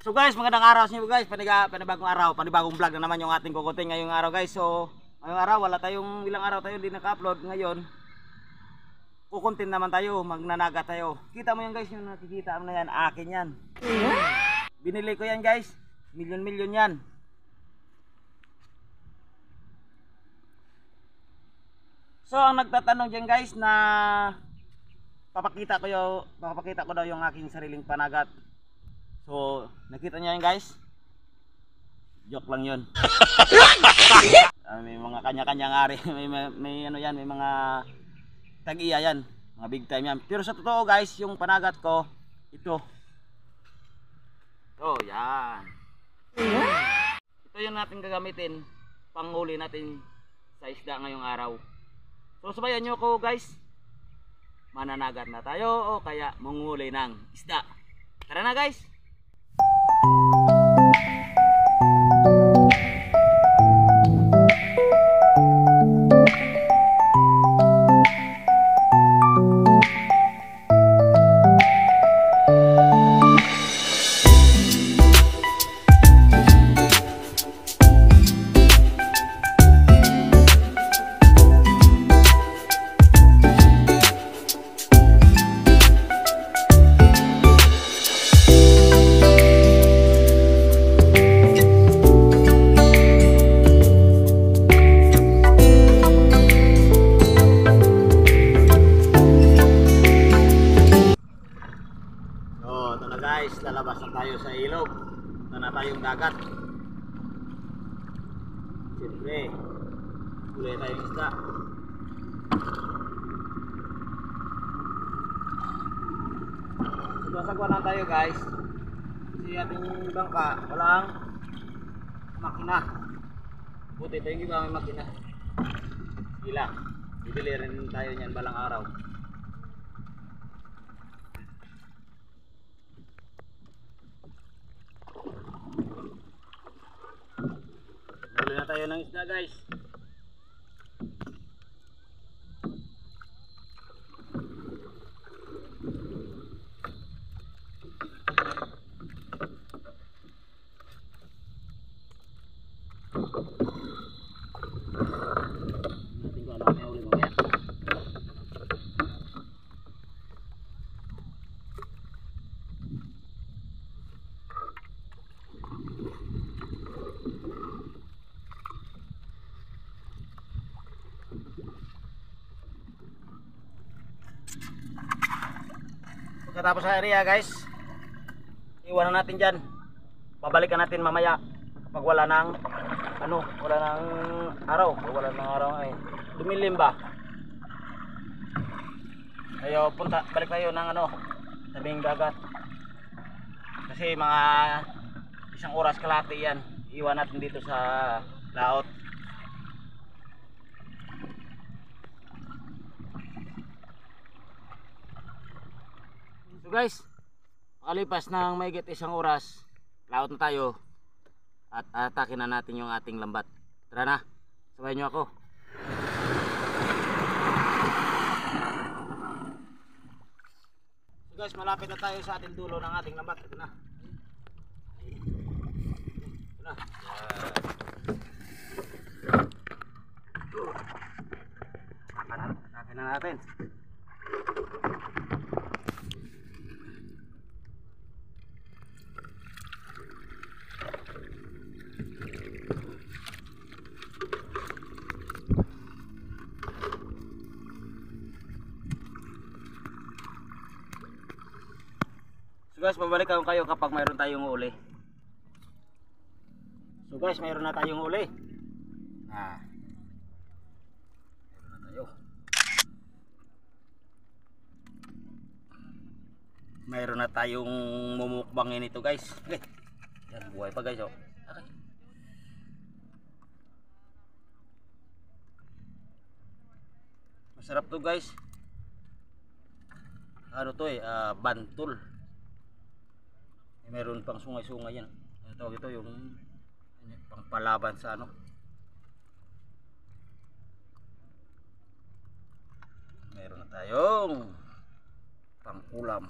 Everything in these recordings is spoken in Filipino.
So guys, magandang araw sa inyo guys. Panibagong araw, panibagong vlog na naman yung ating kukutin ngayong araw guys. So, ngayong araw wala tayong ilang araw tayo hindi naka-upload. Ngayon, kukuntin naman tayo, magnanaga tayo. Kita mo yan guys, yung nakikita mo na yan, akin yan. Binili ko yan guys. Milyon-milyon yan. So, ang nagtatanong dyan guys na papakita ko daw yung aking sariling panagat. So, nakita niyo yan guys? Joke lang yun. May mga kanya-kanyang ari. May ano yan, may mga tag-iya yan. Mga big time yan. Pero sa totoo guys, yung panagat ko, ito. Oh, yan. Ito yung natin gagamitin, panghuli natin sa isda ngayong araw. So, sabayan nyo ko guys. Mananagat na tayo o kaya manghuli ng isda. Tara na guys! Guys, lalabas na tayo sa ilog. Ito na tayong dagat. Siyempre, huli tayong isda. Sagwa-sagwa na tayo guys. Kasi ating bangka, walang makina. Buti pa yung iba may makina. Gila, bibili rin tayo niyan balang araw. Huli na tayo ng isda guys. Natin ko ano may huli mamaya. Pagkatapos sa area guys, iwanan natin dyan. Babalikan natin mamaya kapag wala ng araw ay dumilim ba. Tayo balik tayo ng tabing dagat. Kasi mga isang oras kalahati yan. Iwan natin dito sa laot. So guys, makalipas ng mahigit isang oras, laot na tayo at atakin na natin yung ating lambat. Tara na, sabayan nyo ako. So guys, malapit na tayo sa ating dulo ng ating lambat. Ito na. Ito na. Atakin na natin. So guys, babalik ako kayo kapag mayroon tayong huli. So guys, mayroon na tayong huli. Mayroon na tayo. Mayroon na tayong mumukbangin ito guys. Okay. Yan, buhay pa guys. Okay. Masarap to guys. Ano to bantul. Meron pang sungay-sungay yan. Tawag ito yung pangpalaban sa Meron na tayong pangkulam.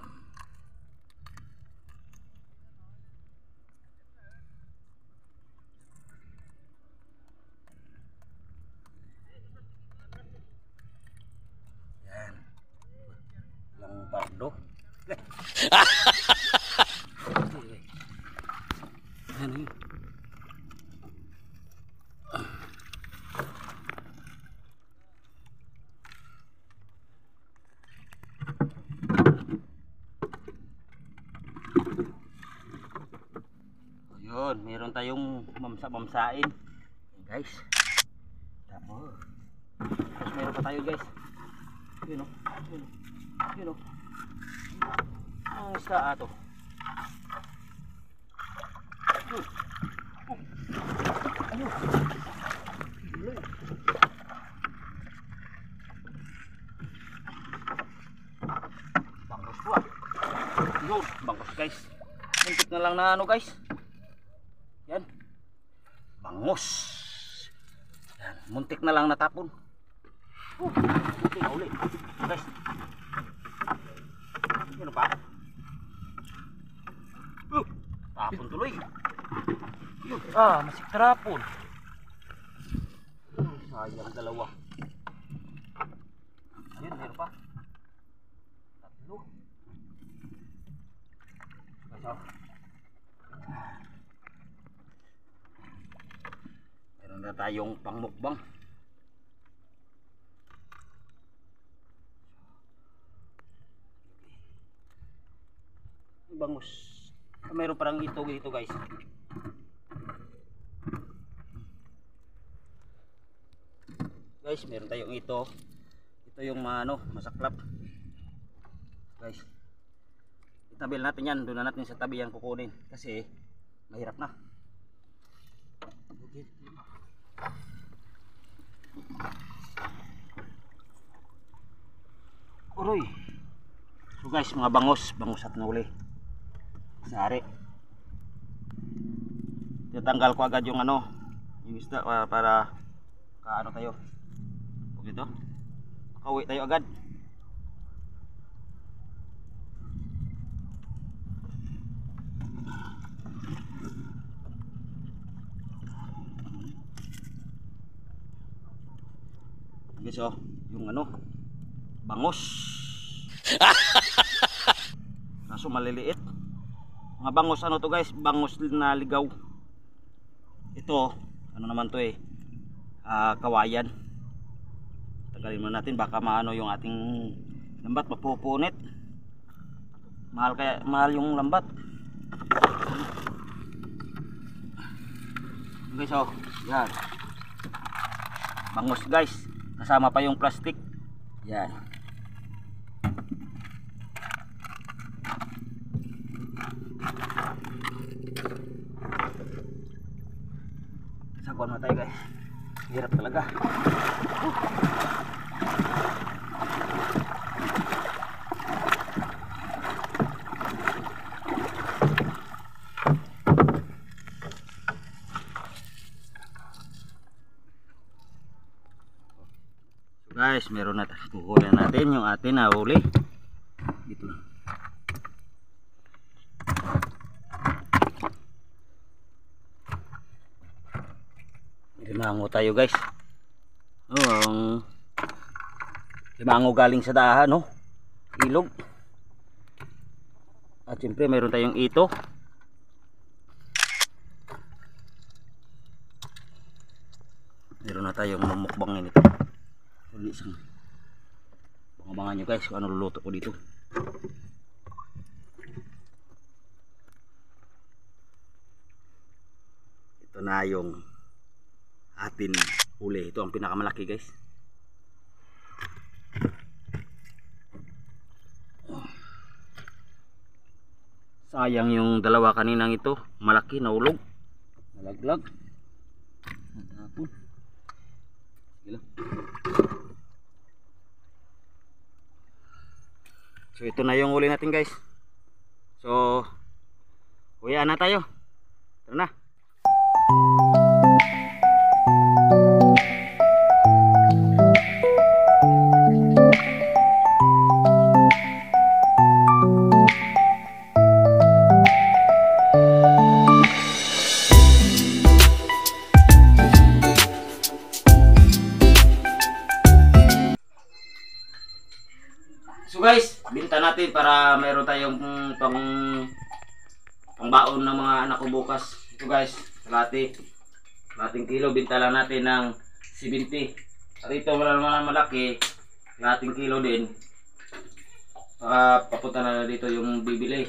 tayong mamsa-mamsain. Guys. Tapos meron pa tayo guys. Yun o. Yun o. Ang isda ato. Ayun. Bangkos po ah. Yun, bangkos guys. Muntik na lang na ano guys. Yan. Bangos. Yan, muntik na lang natapon. Muntik na uli. Guys. Ano pa? Tapon tuloy. Yun. Masik trapon. Sayang dalawa. Ayun, meron pa. Tatlo. Meron na tayong pangmukbang. Bangus. Meron parang ito guys. Guys, meron tayong ito. Ito yung masaklap. Guys. Itabil natin yan. Doon na natin sa tabi yan kukunin. Kasi mahirap na. Okay. Uroy. So guys, mga bangus at nahuli. Sari. Tatanggal ko agad yung yung isda para kaano tayo. Huwag dito. Makauwi tayo agad. Guys, yung bangus. Kaso maliliit. Mga bangus to guys, bangus na ligaw. Ito, naman to kawayan. Tagalin mo natin baka maano yung ating lambat, mapupunit. Mahal yung lambat. Guys, yan. Bangus guys, kasama pa yung plastic. Yan. Sakuan na tayo guys. Hirap talaga. So guys, meron na kukunin natin yung atin na huli. Dito. Limango tayo guys. Limango galing sa dahan, ilog. At siyempre meron tayong ito. Meron na tayong mumukbangin ito. Uli isang pangabangan nyo guys kung ano luluto ko dito. Ito na yung atin huli. Ito ang pinakamalaki guys. Sayang yung dalawa kaninang ito, malaki, naulog, nalaglag, natapon. Sige lang. So ito na yung huli natin guys. So kuya na tayo. Tara na. So guys, binta natin para meron tayong pangbaon ng mga anak ko bukas. Ito guys, kalating kilo, binta lang natin ng 70. At ito wala naman malaki, kalating kilo din. Papunta na dito yung bibili.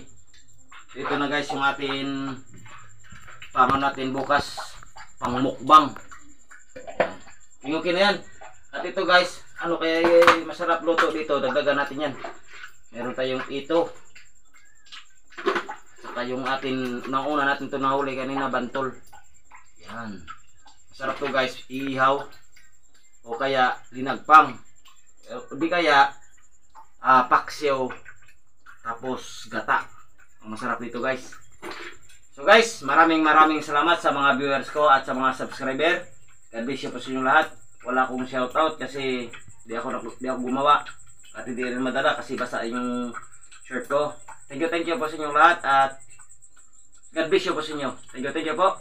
So ito na guys yung atin pangan natin bukas, pang mukbang. Okay na yan. At ito guys, ano kaya masarap luto dito, dagdagan natin yan. Meron tayong ito. Saka yung atin, nauna natin ito nahuli kanina, bantol. Yan. Masarap to guys, ihaw. O kaya linagpang. O di kaya paksiw. Tapos gata. Ang masarap dito guys. So guys, maraming salamat sa mga viewers ko at sa mga subscriber. God bless you po sa inyo lahat. Wala akong shoutout kasi di ako gumawa. At hindi rin madala kasi basa yung shirt ko. Thank you po sa inyo lahat at God bless you po sa inyo. Thank you po.